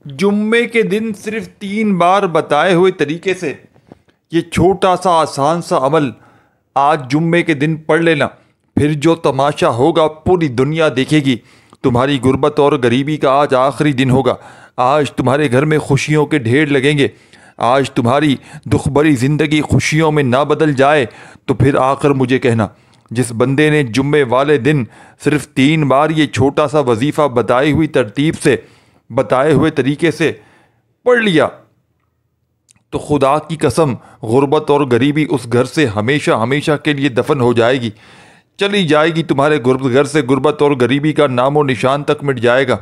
جمعے کے دن صرف 3 بار بتائے ہوئے طریقے سے یہ چھوٹا سا آسان سا عمل آج جمعے کے دن پڑھ لینا، پھر جو تماشا ہوگا پوری دنیا دیکھے گی۔ تمہاری غربت اور غریبی کا آج آخری دن ہوگا۔ آج تمہارے گھر میں خوشیوں کے ڈھیر لگیں گے۔ آج تمہاری دکھ بھری زندگی خوشیوں میں نہ بدل جائے تو پھر آخر مجھے کہنا۔ جس بندے نے جمعے والے دن صرف 3 بار یہ چھوٹا سا وظیفہ بتائی ہوئی ترتیب سے، بتائے ہوئے طریقے سے پڑھ لیا، تو خدا کی قسم غربت اور غریبی اس گھر سے ہمیشہ ہمیشہ کے لیے دفن ہو جائے گی، چلی جائے گی۔ تمہارے گھر سے غربت اور غریبی کا نام و نشان تک مٹ جائے گا۔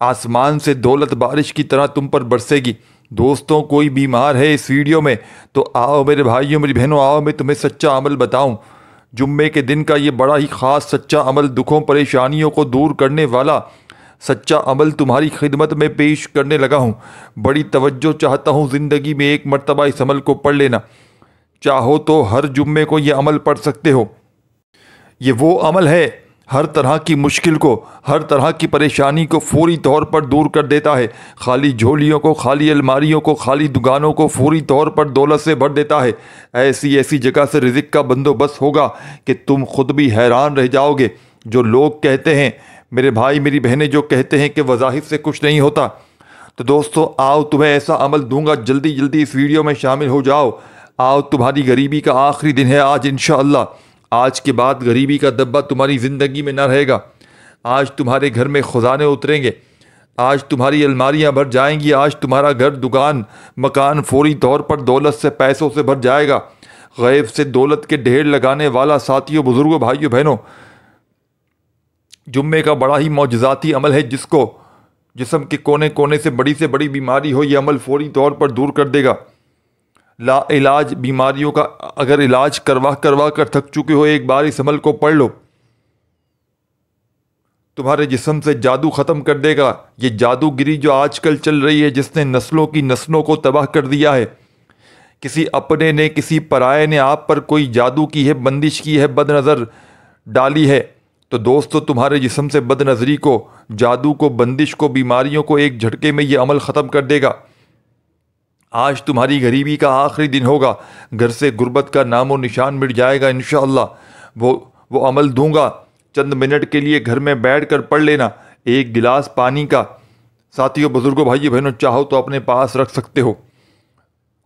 آسمان سے دولت بارش کی طرح تم پر برسے گی۔ دوستوں، کوئی بیمار ہے اس ویڈیو میں تو آؤ میرے بھائیوں میری بہنوں، آؤ میں تمہیں سچا عمل بتاؤں۔ جمعے کے دن کا یہ بڑا ہی خاص سچا عمل، دکھوں پریشانیوں کو دور کرنے والا سچا عمل تمہاری خدمت میں پیش کرنے لگا ہوں۔ بڑی توجہ چاہتا ہوں، زندگی میں ایک مرتبہ اس عمل کو پڑھ لینا۔ چاہو تو ہر جمعے کو یہ عمل پڑھ سکتے ہو۔ یہ وہ عمل ہے ہر طرح کی مشکل کو، ہر طرح کی پریشانی کو فوری طور پر دور کر دیتا ہے۔ خالی جھولیوں کو، خالی الماریوں کو، خالی دکانوں کو فوری طور پر دولت سے بھر دیتا ہے۔ ایسی ایسی جگہ سے رزق کا بندوبست ہوگا کہ تم خود بھی حیران رہ جاؤ گے۔ جو لوگ کہتے ہیں، میرے بھائی میری بہنیں جو کہتے ہیں کہ وظائف سے کچھ نہیں ہوتا، تو دوستو آؤ تمہیں ایسا عمل دوں گا، جلدی جلدی اس ویڈیو میں شامل ہو جاؤ۔ آؤ، تمہاری غریبی کا آخری دن ہے آج انشاءاللہ۔ آج کے بعد غریبی کا دبا تمہاری زندگی میں نہ رہے گا۔ آج تمہارے گھر میں خزانے اتریں گے۔ آج تمہاری الماریاں بھر جائیں گی۔ آج تمہارا گھر، دکان، مکان فوری طور پر دولت سے، پیسوں سے بھر جائے گا۔ غیب سے دولت کے ڈھیر لگانے والا ساتھیوں، بزرگوں، بھائیوں، بہنوں، جمعے کا بڑا ہی معجزاتی عمل ہے جس کو جسم کے کونے کونے سے بڑی بیماری ہو، یہ عمل فوری طور پر دور کر دے گا۔ لا علاج بیماریوں کا اگر علاج کروا کر تھک چکے ہو، ایک بار اس عمل کو پڑھ لو، تمہارے جسم سے جادو ختم کر دے گا۔ یہ جادوگری جو آج کل چل رہی ہے، جس نے نسلوں کی نسلوں کو تباہ کر دیا ہے، کسی اپنے نے، کسی پرائے نے آپ پر کوئی جادو کی ہے، بندش کی ہے، بد نظر ڈالی ہے، تو دوستو تمہارے جسم سے بد نظری کو، جادو کو، بندش کو، بیماریوں کو ایک جھٹکے میں یہ عمل ختم کر دے گا۔ آج تمہاری غریبی کا آخری دن ہوگا۔ گھر سے غربت کا نام و نشان مٹ جائے گا انشاءاللہ۔ وہ عمل دوں گا، چند منٹ کے لیے گھر میں بیٹھ کر پڑھ لینا۔ ایک گلاس پانی کا، ساتھیوں، بزرگوں، بھائیوں، بہنوں، چاہو تو اپنے پاس رکھ سکتے ہو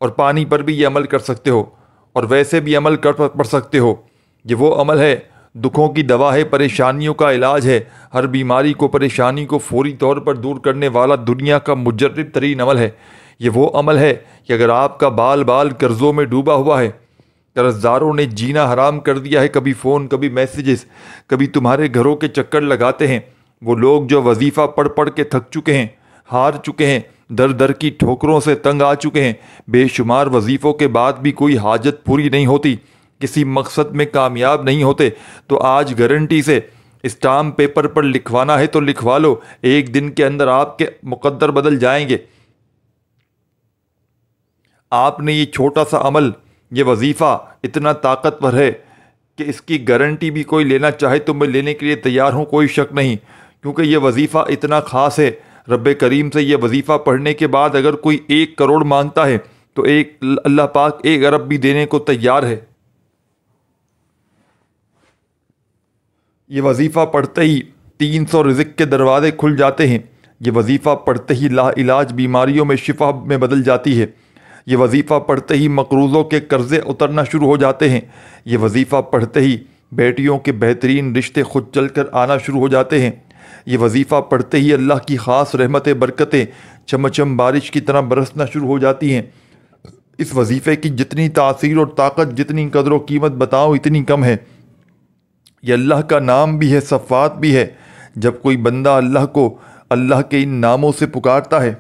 اور پانی پر بھی یہ عمل کر سکتے ہو، اور ویسے بھی عمل کر پڑھ سکتے ہو۔ یہ وہ عمل ہے، دکھوں کی دوا ہے، پریشانیوں کا علاج ہے، ہر بیماری کو، پریشانی کو فوری طور پر دور کرنے والا دنیا کا مجرب ترین عمل ہے۔ یہ وہ عمل ہے کہ اگر آپ کا بال قرضوں میں ڈوبا ہوا ہے، قرض داروں نے جینا حرام کر دیا ہے، کبھی فون، کبھی میسیجز، کبھی تمہارے گھروں کے چکر لگاتے ہیں، وہ لوگ جو وظیفہ پڑھ کے تھک چکے ہیں، ہار چکے ہیں، در کی ٹھوکروں سے تنگ آ چکے ہیں، بے شمار وظیفوں کے بعد بھی کوئی حاجت پوری نہیں ہوتی، کسی مقصد میں کامیاب نہیں ہوتے، تو آج گارنٹی سے اسٹامپ پیپر پر لکھوانا ہے تو لکھوا لو۔ ایک دن کے اندر آپ کے مقدر بدل جائیں گے۔ آپ نے یہ چھوٹا سا عمل، یہ وظیفہ اتنا طاقتور ہے کہ اس کی گارنٹی بھی کوئی لینا چاہے تو میں لینے کے لیے تیار ہوں، کوئی شک نہیں، کیونکہ یہ وظیفہ اتنا خاص ہے۔ رب کریم سے یہ وظیفہ پڑھنے کے بعد اگر کوئی 1 کروڑ مانگتا ہے تو اللہ پاک 1 ارب بھی دینے کو تیار ہے۔ یہ وظیفہ پڑھتے ہی 300 رزق کے دروازے کھل جاتے ہیں۔ یہ وظیفہ پڑھتے ہی لا علاج بیماریوں میں شفا میں بدل جاتی ہے۔ یہ وظیفہ پڑھتے ہی مقروضوں کے قرضے اترنا شروع ہو جاتے ہیں۔ یہ وظیفہ پڑھتے ہی بیٹیوں کے بہترین رشتے خود چل کر آنا شروع ہو جاتے ہیں۔ یہ وظیفہ پڑھتے ہی اللہ کی خاص رحمتیں، برکتیں چمچم بارش کی طرح برسنا شروع ہو جاتی ہیں۔ اس وظیفے کی جتنی تاثیر اور طاقت، جتنی قدر و قیمت بتاؤ اتنی کم ہے۔ یہ اللہ کا نام بھی ہے، صفات بھی ہے۔ جب کوئی بندہ اللہ کو اللہ کے ان ناموں سے پکارتا ہے،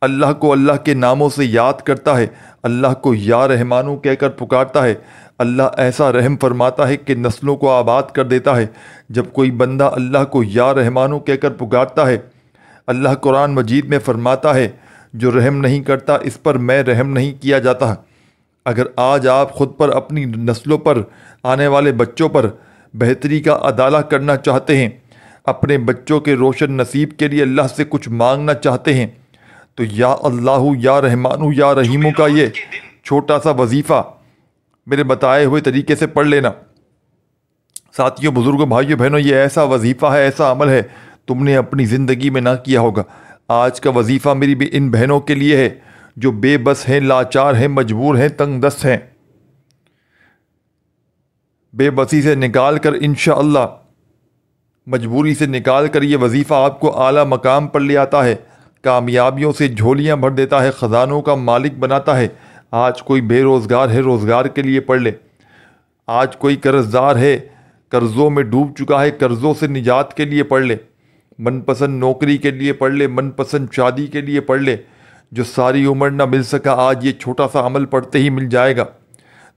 اللہ کو اللہ کے ناموں سے یاد کرتا ہے، اللہ کو یا رحمانو کہہ کر پکارتا ہے، اللہ ایسا رحم فرماتا ہے کہ نسلوں کو آباد کر دیتا ہے۔ جب کوئی بندہ اللہ کو یا رحمانو کہہ کر پکارتا ہے، اللہ قرآن مجید میں فرماتا ہے، جو رحم نہیں کرتا اس پر میں رحم نہیں کیا جاتا۔ اگر آج آپ خود پر، اپنی نسلوں پر، آنے والے بچوں پر بہتری کا عدالہ کرنا چاہتے ہیں، اپنے بچوں کے روشن نصیب کے لیے اللہ سے کچھ مانگنا چاہتے ہیں تو یا اللہ یا رحمانو یا رحیمو کا یہ چھوٹا سا وظیفہ میرے بتائے ہوئے طریقے سے پڑھ لینا۔ ساتھیوں، بزرگوں، بھائیوں، بہنوں، یہ ایسا وظیفہ ہے، ایسا عمل ہے تم نے اپنی زندگی میں نہ کیا ہوگا۔ آج کا وظیفہ میری بھی ان بہنوں کے لیے ہے جو بے بس ہیں، لاچار ہیں، مجبور ہیں، تنگ دست ہیں۔ بے بسی سے نکال کر انشاءاللہ، مجبوری سے نکال کر یہ وظیفہ آپ کو اعلیٰ مقام پر لے آتا ہے، کامیابیوں سے جھولیاں بھر دیتا ہے، خزانوں کا مالک بناتا ہے۔ آج کوئی بے روزگار ہے، روزگار کے لیے پڑھ لے۔ آج کوئی قرض دار ہے، قرضوں میں ڈوب چکا ہے، قرضوں سے نجات کے لیے پڑھ لے۔ من پسند نوکری کے لیے پڑھ لے، من پسند شادی کے لیے پڑھ لے۔ جو ساری عمر نہ مل سکا، آج یہ چھوٹا سا عمل پڑھتے ہی مل جائے گا۔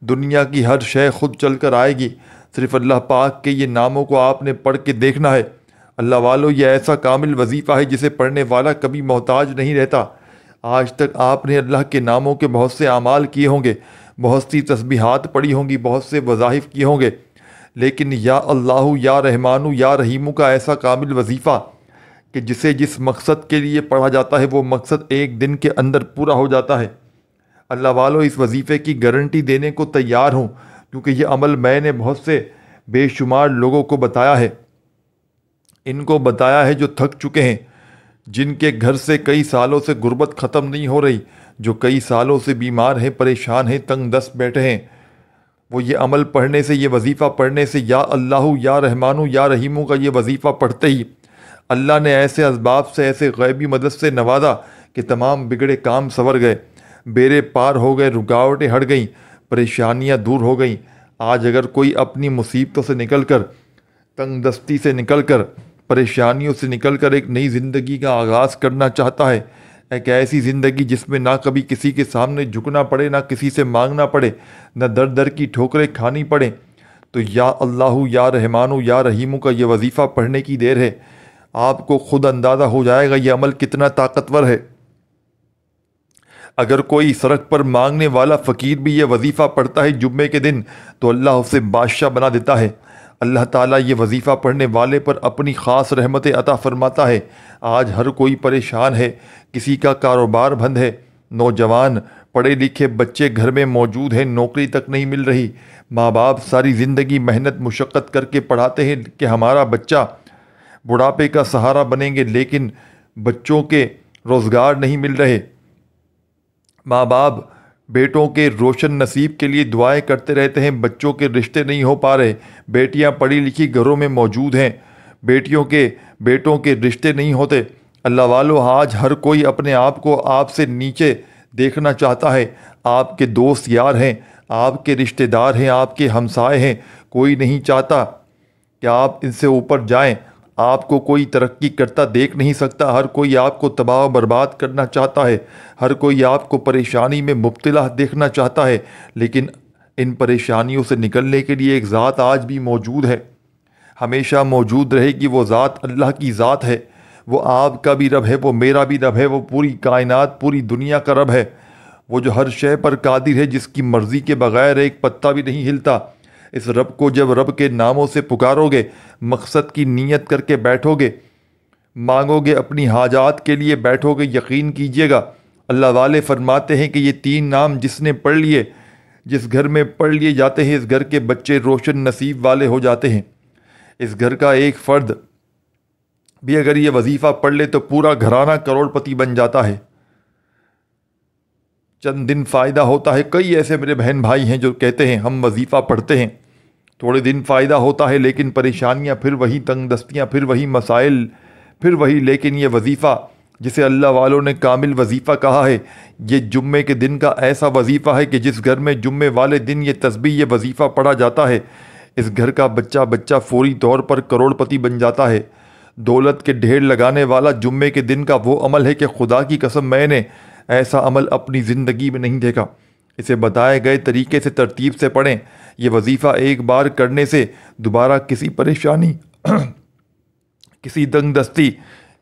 دنیا کی ہر شے خود چل کر آئے گی، صرف اللہ پاک کے یہ ناموں کو آپ نے پڑھ کے دیکھنا ہے۔ اللہ والو، یہ ایسا کامل وظیفہ ہے جسے پڑھنے والا کبھی محتاج نہیں رہتا۔ آج تک آپ نے اللہ کے ناموں کے بہت سے اعمال کیے ہوں گے، بہت سی تسبیحات پڑھی ہوں گی، بہت سے وظائف کیے ہوں گے، لیکن یا اللہ یا رحمانو یا رحیمو کا ایسا کامل وظیفہ کہ جسے جس مقصد کے لیے پڑھا جاتا ہے وہ مقصد ایک دن کے اندر پورا ہو جاتا ہے۔ اللہ والو، اس وظیفے کی گارنٹی دینے کو تیار ہوں، کیونکہ یہ عمل میں نے بہت سے بے شمار لوگوں کو بتایا ہے۔ ان کو بتایا ہے جو تھک چکے ہیں، جن کے گھر سے کئی سالوں سے غربت ختم نہیں ہو رہی، جو کئی سالوں سے بیمار ہیں، پریشان ہیں، تنگ دست بیٹھے ہیں۔ وہ یہ عمل پڑھنے سے، یہ وظیفہ پڑھنے سے، یا اللہ یا رحمانو یا رحیمو کا یہ وظیفہ پڑھتے ہی اللہ نے ایسے اسباب سے، ایسے غیبی مدد سے نوازا کہ تمام بگڑے کام سنور گئے، بیڑے پار ہو گئے، رکاوٹیں ہٹ گئیں، پریشانیاں دور ہو گئیں۔ آج اگر کوئی اپنی مصیبتوں سے نکل کر، تنگ دستی سے نکل کر، پریشانیوں سے نکل کر ایک نئی زندگی کا آغاز کرنا چاہتا ہے، ایک ایسی زندگی جس میں نہ کبھی کسی کے سامنے جھکنا پڑے، نہ کسی سے مانگنا پڑے، نہ در در کی ٹھوکریں کھانی پڑیں، تو یا اللہ یا رحمانو یا رحیمو کا یہ وظیفہ پڑھنے کی دیر ہے۔ آپ کو خود اندازہ ہو جائے گا یہ عمل کتنا طاقتور ہے۔ اگر کوئی سڑک پر مانگنے والا فقیر بھی یہ وظیفہ پڑھتا ہے جمعے کے دن تو اللہ اسے بادشاہ بنا دیتا ہے۔ اللہ تعالیٰ یہ وظیفہ پڑھنے والے پر اپنی خاص رحمت عطا فرماتا ہے۔ آج ہر کوئی پریشان ہے، کسی کا کاروبار بند ہے، نوجوان پڑھے لکھے بچے گھر میں موجود ہیں، نوکری تک نہیں مل رہی، ماں باپ ساری زندگی محنت مشقت کر کے پڑھاتے ہیں کہ ہمارا بچہ بڑھاپے کا سہارا بنیں گے، لیکن بچوں کے روزگار نہیں مل رہے۔ ماں باپ بیٹوں کے روشن نصیب کے لیے دعائیں کرتے رہتے ہیں، بچوں کے رشتے نہیں ہو پا رہے۔ بیٹیاں پڑھی لکھی گھروں میں موجود ہیں، بیٹوں کے رشتے نہیں ہوتے۔ اللہ والو، آج ہر کوئی اپنے آپ کو آپ سے نیچے دیکھنا چاہتا ہے۔ آپ کے دوست یار ہیں، آپ کے رشتے دار ہیں، آپ کے ہمسائے ہیں، کوئی نہیں چاہتا کہ آپ ان سے اوپر جائیں۔ آپ کو کوئی ترقی کرتا دیکھ نہیں سکتا، ہر کوئی آپ کو تباہ و برباد کرنا چاہتا ہے، ہر کوئی آپ کو پریشانی میں مبتلا دیکھنا چاہتا ہے، لیکن ان پریشانیوں سے نکلنے کے لیے ایک ذات آج بھی موجود ہے، ہمیشہ موجود رہے گی۔ وہ ذات اللہ کی ذات ہے، وہ آپ کا بھی رب ہے، وہ میرا بھی رب ہے، وہ پوری کائنات، پوری دنیا کا رب ہے، وہ جو ہر شے پر قادر ہے، جس کی مرضی کے بغیر ایک پتا بھی نہیں ہلتا۔ اس رب کو جب رب کے ناموں سے پکارو گے، مقصد کی نیت کر کے بیٹھو گے، مانگو گے، اپنی حاجات کے لیے بیٹھو گے، یقین کیجئے گا اللہ والے فرماتے ہیں کہ یہ 3 نام جس نے پڑھ لیے، جس گھر میں پڑھ لیے جاتے ہیں، اس گھر کے بچے روشن نصیب والے ہو جاتے ہیں۔ اس گھر کا ایک فرد بھی اگر یہ وظیفہ پڑھ لے تو پورا گھرانہ کروڑ پتی بن جاتا ہے۔ چند دن فائدہ ہوتا ہے، کئی ایسے میرے بہن بھائی ہیں جو کہتے ہیں ہم وظیفہ پڑھتے ہیں، تھوڑے دن فائدہ ہوتا ہے لیکن پریشانیاں پھر وہی، تنگ دستیاں پھر وہی، مسائل پھر وہی۔ لیکن یہ وظیفہ جسے اللہ والوں نے کامل وظیفہ کہا ہے، یہ جمعے کے دن کا ایسا وظیفہ ہے کہ جس گھر میں جمعے والے دن یہ تسبیح، یہ وظیفہ پڑھا جاتا ہے، اس گھر کا بچہ فوری طور پر کروڑ پتی بن جاتا ہے۔ دولت کے ڈھیر لگانے والا جمعے کے دن کا وہ عمل ہے کہ خدا کی قسم میں نے ایسا عمل اپنی زندگی میں نہیں دیکھا۔ اسے بتائے گئے طریقے سے ترتیب سے پڑھیں۔ یہ وظیفہ ایک بار کرنے سے دوبارہ کسی پریشانی، کسی تنگ دستی،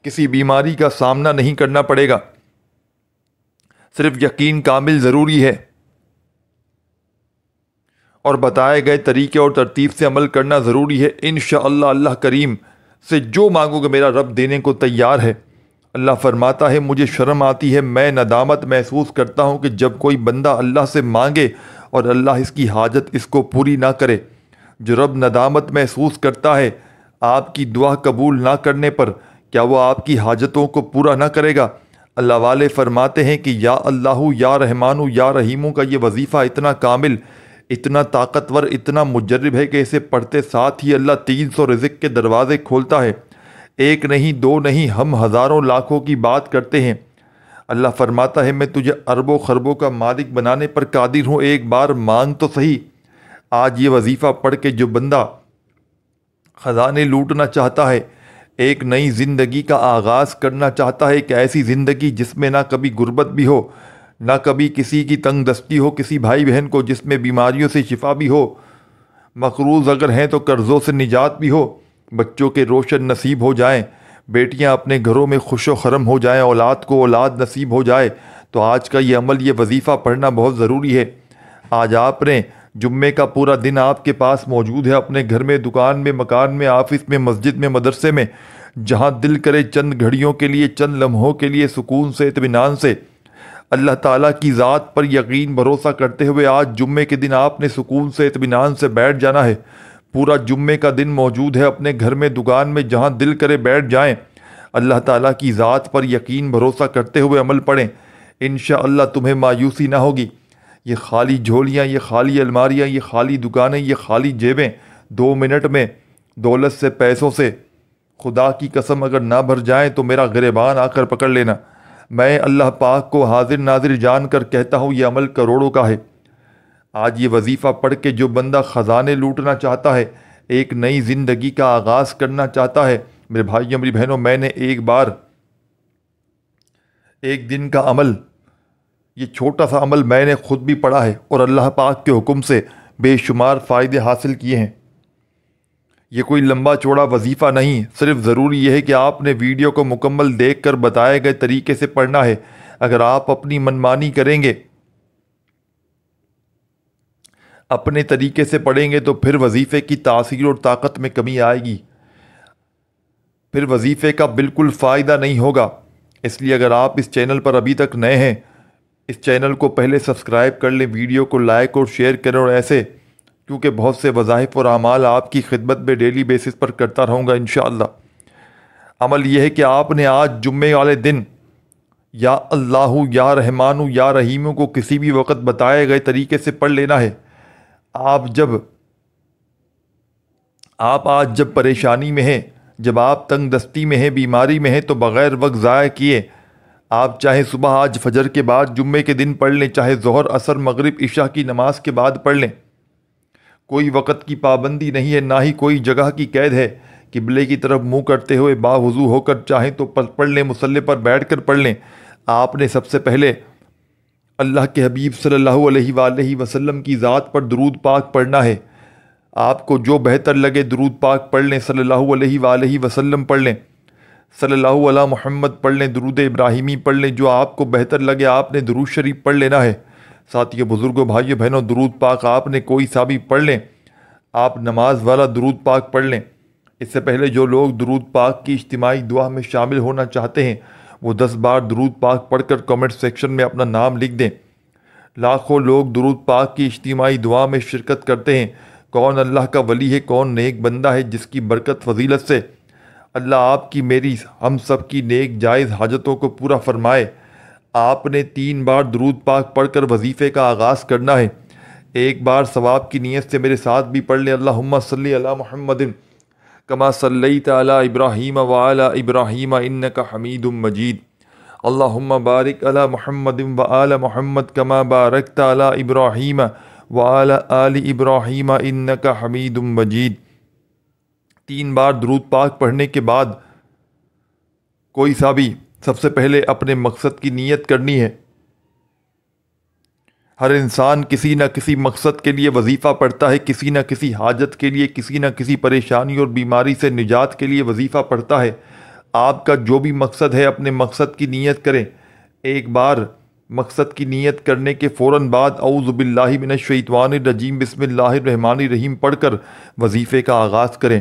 کسی بیماری کا سامنا نہیں کرنا پڑے گا۔ صرف یقین کامل ضروری ہے اور بتائے گئے طریقے اور ترتیب سے عمل کرنا ضروری ہے۔ انشاءاللہ اللہ کریم سے جو مانگو گے میرا رب دینے کو تیار ہے۔ اللہ فرماتا ہے مجھے شرم آتی ہے، میں ندامت محسوس کرتا ہوں کہ جب کوئی بندہ اللہ سے مانگے اور اللہ اس کی حاجت اس کو پوری نہ کرے۔ جو رب ندامت محسوس کرتا ہے آپ کی دعا قبول نہ کرنے پر، کیا وہ آپ کی حاجتوں کو پورا نہ کرے گا؟ اللہ والے فرماتے ہیں کہ یا اللہ یا رحمان یا رحیم کا یہ وظیفہ اتنا کامل، اتنا طاقتور، اتنا مجرب ہے کہ اسے پڑھتے ساتھ ہی اللہ 300 رزق کے دروازے کھولتا ہے۔ ایک نہیں، دو نہیں، ہم ہزاروں لاکھوں کی بات کرتے ہیں۔ اللہ فرماتا ہے میں تجھے اربوں خربوں کا مالک بنانے پر قادر ہوں، ایک بار مانگ تو صحیح۔ آج یہ وظیفہ پڑھ کے جو بندہ خزانے لوٹنا چاہتا ہے، ایک نئی زندگی کا آغاز کرنا چاہتا ہے، ایک ایسی زندگی جس میں نہ کبھی غربت بھی ہو، نہ کبھی کسی کی تنگ دستی ہو، کسی بھائی بہن کو جس میں بیماریوں سے شفا بھی ہو، مقروض اگر ہیں تو قرضوں سے نجات بھی ہو، بچوں کے روشن نصیب ہو جائیں، بیٹیاں اپنے گھروں میں خوش و خرم ہو جائیں، اولاد کو اولاد نصیب ہو جائے، تو آج کا یہ عمل، یہ وظیفہ پڑھنا بہت ضروری ہے۔ آج آپ نے جمعے کا پورا دن آپ کے پاس موجود ہے، اپنے گھر میں، دکان میں، مکان میں، آفس میں، مسجد میں، مدرسے میں، جہاں دل کرے چند گھڑیوں کے لیے، چند لمحوں کے لیے سکون سے، اطمینان سے اللہ تعالیٰ کی ذات پر یقین بھروسہ کرتے ہوئے آج جمعے کے دن آپ نے سکون سے، اطمینان سے بیٹھ جانا ہے۔ پورا جمعے کا دن موجود ہے، اپنے گھر میں، دکان میں، جہاں دل کرے بیٹھ جائیں، اللہ تعالیٰ کی ذات پر یقین بھروسہ کرتے ہوئے عمل پڑھیں، انشاءاللہ تمہیں مایوسی نہ ہوگی۔ یہ خالی جھولیاں، یہ خالی الماریاں، یہ خالی دکانیں، یہ خالی جیبیں 2 منٹ میں دولت سے، پیسوں سے خدا کی قسم اگر نہ بھر جائیں تو میرا گریبان آ کر پکڑ لینا۔ میں اللہ پاک کو حاضر ناظر جان کر کہتا ہوں یہ عمل کروڑوں کا ہے۔ آج یہ وظیفہ پڑھ کے جو بندہ خزانے لوٹنا چاہتا ہے، ایک نئی زندگی کا آغاز کرنا چاہتا ہے، میرے بھائیوں میری بہنوں، میں نے ایک دن کا عمل، یہ چھوٹا سا عمل میں نے خود بھی پڑھا ہے اور اللہ پاک کے حکم سے بے شمار فائدے حاصل کیے ہیں۔ یہ کوئی لمبا چوڑا وظیفہ نہیں، صرف ضروری یہ ہے کہ آپ نے ویڈیو کو مکمل دیکھ کر بتائے گئے طریقے سے پڑھنا ہے۔ اگر آپ اپنی منمانی کریں گے، اپنے طریقے سے پڑھیں گے تو پھر وظیفے کی تاثیر اور طاقت میں کمی آئے گی، پھر وظیفے کا بالکل فائدہ نہیں ہوگا۔ اس لیے اگر آپ اس چینل پر ابھی تک نئے ہیں، اس چینل کو پہلے سبسکرائب کر لیں، ویڈیو کو لائک اور شیئر کریں، اور ایسے کیونکہ بہت سے وظائف اور اعمال آپ کی خدمت میں ڈیلی بیسس پر کرتا رہوں گا انشاءاللہ۔ عمل یہ ہے کہ آپ نے آج جمعے والے دن یا اللہ یا رحمان یا رحیم کو کسی بھی وقت بتائے گئے طریقے سے پڑھ لینا ہے۔ آپ آج جب پریشانی میں ہیں، جب آپ تنگ دستی میں ہیں، بیماری میں ہیں، تو بغیر وقت ضائع کیے آپ چاہے صبح آج فجر کے بعد جمعے کے دن پڑھ لیں، چاہے ظہر، عصر، مغرب، عشاء کی نماز کے بعد پڑھ لیں۔ کوئی وقت کی پابندی نہیں ہے، نہ ہی کوئی جگہ کی قید ہے۔ قبلے کی طرف منہ کرتے ہوئے باوضو ہو کر چاہیں تو پڑھ لیں، مصلی پر بیٹھ کر پڑھ لیں۔ آپ نے سب سے پہلے اللہ کے حبیب صلی اللہ علیہ وآلہ وسلم کی ذات پر درود پاک پڑھنا ہے۔ آپ کو جو بہتر لگے درود پاک پڑھ لیں، صلی اللہ علیہ وآلہ وسلم پڑھ لیں، صلی اللہ علی محمد پڑھ لیں، درود ابراہیمی پڑھ لیں، جو آپ کو بہتر لگے آپ نے درود شریف پڑھ لینا ہے۔ ساتھیو، بزرگوں، بھائیو، بہنوں، درود پاک آپ نے کوئی سا بھی پڑھ لیں، آپ نماز والا درود پاک پڑھ لیں۔ اس سے پہلے جو لوگ درود پاک کی اجتماعی دعا میں شامل ہونا چاہتے ہیں، وہ 10 بار درود پاک پڑھ کر کمنٹ سیکشن میں اپنا نام لکھ دیں۔ لاکھوں لوگ درود پاک کی اجتماعی دعا میں شرکت کرتے ہیں۔ کون اللہ کا ولی ہے، کون نیک بندہ ہے جس کی برکت فضیلت سے اللہ آپ کی، میری، ہم سب کی نیک جائز حاجتوں کو پورا فرمائے۔ آپ نے 3 بار درود پاک پڑھ کر وظیفے کا آغاز کرنا ہے۔ ایک بار ثواب کی نیت سے میرے ساتھ بھی پڑھ لیں، اللہم صلی علی محمد کما صلیت علی ابراہیم وعلی ابراہیم انک حمید مجید، اللہم بارک علی محمد وعلی محمد کما بارکت علی ابراہیم وعلی آل ابراہیم انک حمید مجید۔ 3 بار درود پاک پڑھنے کے بعد کوئی سا بھی سب سے پہلے اپنے مقصد کی نیت کرنی ہے۔ ہر انسان کسی نہ کسی مقصد کے لیے وظیفہ پڑھتا ہے، کسی نہ کسی حاجت کے لیے، کسی نہ کسی پریشانی اور بیماری سے نجات کے لیے وظیفہ پڑھتا ہے۔ آپ کا جو بھی مقصد ہے اپنے مقصد کی نیت کریں۔ ایک بار مقصد کی نیت کرنے کے فوراً بعد اعوذ باللہ من الشیطان الرجیم بسم اللہ الرحمن الرحیم پڑھ کر وظیفے کا آغاز کریں۔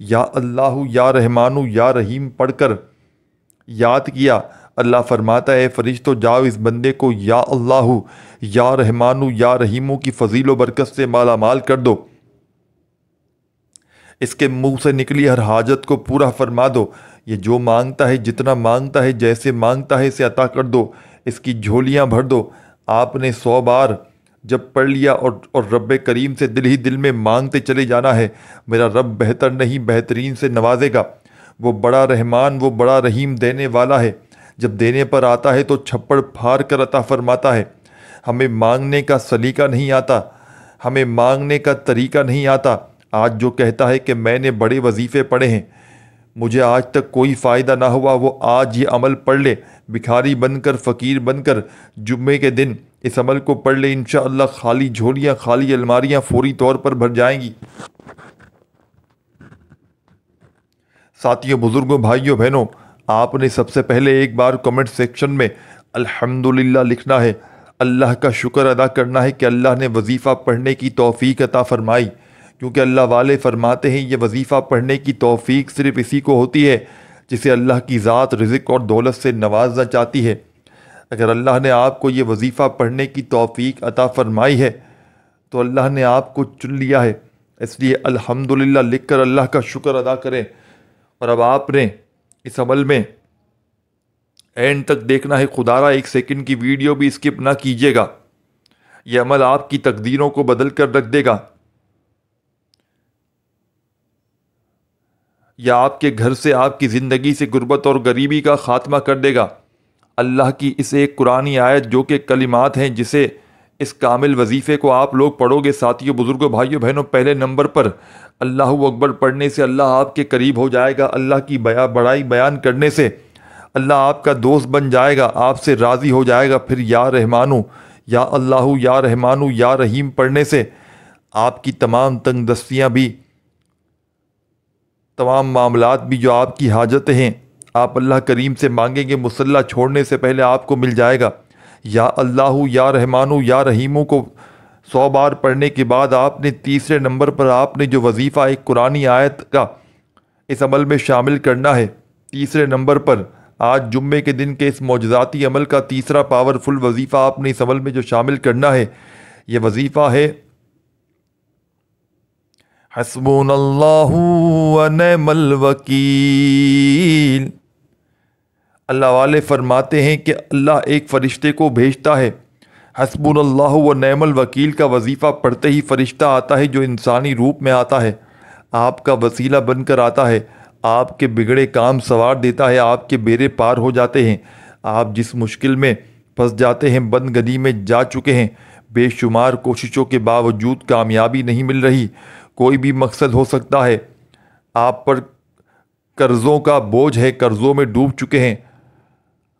یا اللہ یا رحمانو یا رحیم پڑھ کر یاد کیا، اللہ فرماتا ہے فرشتوں جاؤ اس بندے کو یا اللہ یا رحمانو یا رحیمو کی فضیل و برکت سے مالا مال کر دو، اس کے منہ سے نکلی ہر حاجت کو پورا فرما دو، یہ جو مانگتا ہے جتنا مانگتا ہے جیسے مانگتا ہے اسے عطا کر دو، اس کی جھولیاں بھر دو۔ آپ نے 100 بار جب پڑھ لیا اور رب کریم سے دل ہی دل میں مانگتے چلے جانا ہے، میرا رب بہتر نہیں بہترین سے نوازے گا، وہ بڑا رحمان وہ بڑا رحیم دینے والا ہے، جب دینے پر آتا ہے تو چھپڑ پھاڑ کر عطا فرماتا ہے۔ ہمیں مانگنے کا سلیقہ نہیں آتا، ہمیں مانگنے کا طریقہ نہیں آتا۔ آج جو کہتا ہے کہ میں نے بڑے وظیفے پڑھے ہیں، مجھے آج تک کوئی فائدہ نہ ہوا، وہ آج یہ عمل پڑھ لے، بھکاری بن کر فقیر بن کر جمعے کے دن اس عمل کو پڑھ لے، انشاءاللہ خالی جھولیاں خالی الماریاں فوری طور پر بھر جائیں گی۔ ساتھیوں، بزرگوں، بھائیوں، بہنوں، آپ نے سب سے پہلے ایک بار کمنٹ سیکشن میں الحمدللہ لکھنا ہے، اللہ کا شکر ادا کرنا ہے کہ اللہ نے وظیفہ پڑھنے کی توفیق عطا فرمائی، کیونکہ اللہ والے فرماتے ہیں یہ وظیفہ پڑھنے کی توفیق صرف اسی کو ہوتی ہے جسے اللہ کی ذات رزق اور دولت سے نوازنا چاہتی ہے۔ اگر اللہ نے آپ کو یہ وظیفہ پڑھنے کی توفیق عطا فرمائی ہے تو اللہ نے آپ کو چن لیا ہے، اس لیے الحمدللہ لکھ کر اللہ کا شکر ادا کریں۔ اور اب آپ نے اس عمل میں اینڈ تک دیکھنا ہے، خدا را 1 سیکنڈ کی ویڈیو بھی اسکپ نہ کیجیے گا، یہ عمل آپ کی تقدیروں کو بدل کر رکھ دے گا، یا آپ کے گھر سے آپ کی زندگی سے غربت اور غریبی کا خاتمہ کر دے گا۔ اللہ کی اس ایک قرآنی آیت جو کہ کلمات ہیں، جسے اس کامل وظیفے کو آپ لوگ پڑھو گے، ساتھیوں، بزرگوں، بھائیوں، بہنوں، پہلے نمبر پر اللہ اکبر پڑھنے سے اللہ آپ کے قریب ہو جائے گا، اللہ کی بڑائی بیان کرنے سے اللہ آپ کا دوست بن جائے گا، آپ سے راضی ہو جائے گا۔ پھر یا رحمانو یا اللہ یا رحمانو یا رحیم پڑھنے سے آپ کی تمام تنگ دستیاں بھی، تمام معاملات بھی، جو آپ کی حاجتیں ہیں، آپ اللہ کریم سے مانگیں گے، مصلی چھوڑنے سے پہلے آپ کو مل جائے گا۔ یا اللہ یا رحمانو یا رحیمو کو 100 بار پڑھنے کے بعد آپ نے تیسرے نمبر پر آپ نے جو وظیفہ ایک قرآنی آیت کا اس عمل میں شامل کرنا ہے، تیسرے نمبر پر آج جمعے کے دن کے اس معجزاتی عمل کا تیسرا پاورفل وظیفہ آپ نے اس عمل میں جو شامل کرنا ہے، یہ وظیفہ ہے حسبنا اللہ ونعم الوکیل۔ اللہ والے فرماتے ہیں کہ اللہ ایک فرشتے کو بھیجتا ہے، حسبنا اللہ ونعم الوکیل کا وظیفہ پڑھتے ہی فرشتہ آتا ہے جو انسانی روپ میں آتا ہے، آپ کا وسیلہ بن کر آتا ہے، آپ کے بگڑے کام سنوار دیتا ہے، آپ کے بیڑے پار ہو جاتے ہیں، آپ جس مشکل میں پھنس جاتے ہیں، بندگنی میں جا چکے ہیں، بے شمار کوششوں کے باوجود کامیابی نہیں مل رہی، کوئی بھی مقصد ہو سکتا ہے، آپ پر قرضوں کا بوجھ ہے، قرضوں میں ڈوب چکے ہیں،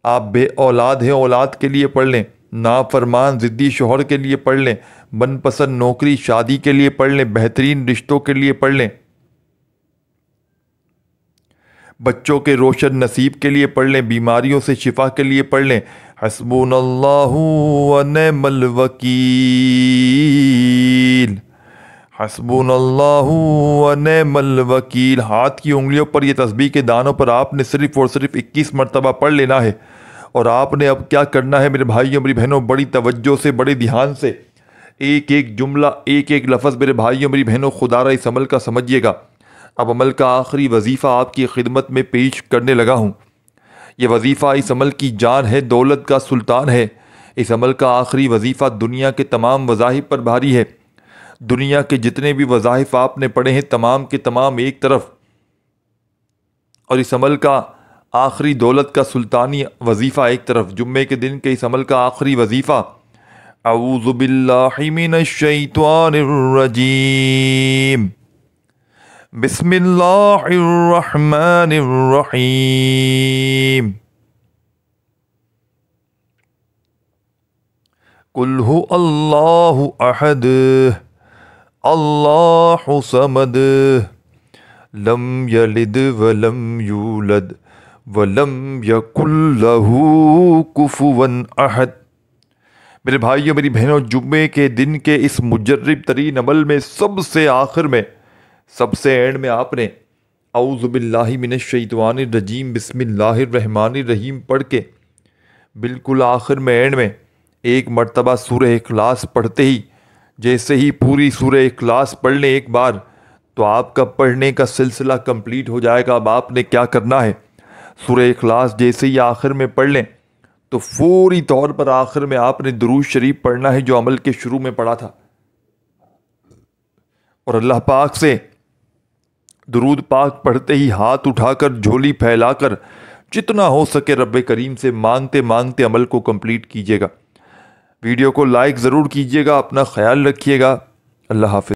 آپ بے اولاد ہیں، اولاد کے لیے پڑھ لیں، نافرمان ضدی شوہر کے لیے پڑھ لیں، من پسند نوکری شادی کے لیے پڑھ لیں، بہترین رشتوں کے لیے پڑھ لیں، بچوں کے روشن نصیب کے لیے پڑھ لیں، بیماریوں سے شفا کے لیے پڑھ لیں، حسبنا اللہ ونعم الوکیل، حسبنا اللہ ونعم الوکیل۔ ہاتھ کی انگلیوں پر یہ تسبیح کے دانوں پر آپ نے صرف اور صرف 21 مرتبہ پڑھ لینا ہے، اور آپ نے اب کیا کرنا ہے میرے بھائیوں میری بہنوں، بڑی توجہ سے، بڑے دھیان سے، ایک ایک جملہ، ایک ایک لفظ میرے بھائیوں میری بہنوں خدا را اس عمل کا سمجھیے گا۔ اب عمل کا آخری وظیفہ آپ کی خدمت میں پیش کرنے لگا ہوں۔ یہ وظیفہ اس عمل کی جان ہے، دولت کا سلطان ہے۔ اس عمل کا آخری وظیفہ دنیا کے تمام وظائف پر بھاری ہے۔ دنیا کے جتنے بھی وظائف آپ نے پڑھے ہیں تمام کے تمام ایک طرف، اور اس عمل کا آخری دولت کا سلطانی وظیفہ ایک طرف، جمعے کے دن کے اس عمل کا آخری وظیفہ اعوذ باللہ من الشیطان الرجیم، بسم اللہ الرحمن الرحیم، قل هو اللہ احد اللہ صمد لم یلد ولم یولد ولم یکن لہ کفوا احد۔ میرے بھائیوں میری بہنوں، جمعے کے دن کے اس مجرب ترین عمل میں سب سے آخر میں، سب سے اینڈ میں آپ نے اعوذ باللہ من الشیطان الرجیم بسم اللہ الرحمن الرحیم پڑھ کے بالکل آخر میں اینڈ میں ایک مرتبہ سورہ اخلاص پڑھتے ہی جیسے ہی پوری سورہ اخلاص پڑھ لیں ایک بار تو آپ کا پڑھنے کا سلسلہ کمپلیٹ ہو جائے گا۔ اب آپ نے کیا کرنا ہے، سورہ اخلاص جیسے ہی آخر میں پڑھ لیں تو فوری طور پر آخر میں آپ نے درود شریف پڑھنا ہے جو عمل کے شروع میں پڑھا تھا، اور اللہ پاک سے درود پاک پڑھتے ہی ہاتھ اٹھا کر جھولی پھیلا کر جتنا ہو سکے رب کریم سے مانگتے مانگتے عمل کو کمپلیٹ کیجیے گا۔ ویڈیو کو لائک ضرور کیجیے گا، اپنا خیال رکھیے گا۔ اللہ حافظ۔